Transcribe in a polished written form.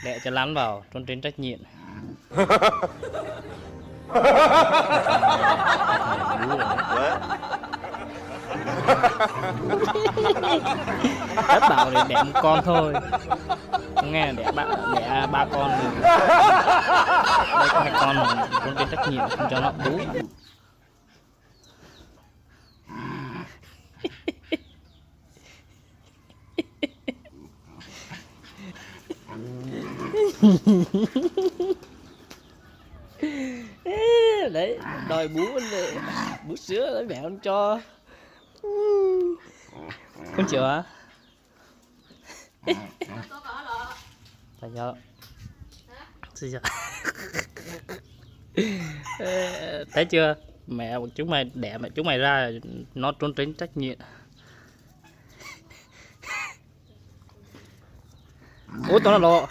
Đẻ cho lăn vào trốn tránh trách nhiệm. Đất bảo để đẻ một con thôi, không nghe đẻ ba con được. Đây có 2 con mà trốn tránh trách nhiệm không cho nó bú. Đấy đòi bú bú sữa đấy mẹ không cho. Con chịu hả? Tại sao? Thấy chưa, mẹ chúng mày đẻ mẹ chúng mày ra nó trốn tránh trách nhiệm. Ủa tao nó lộ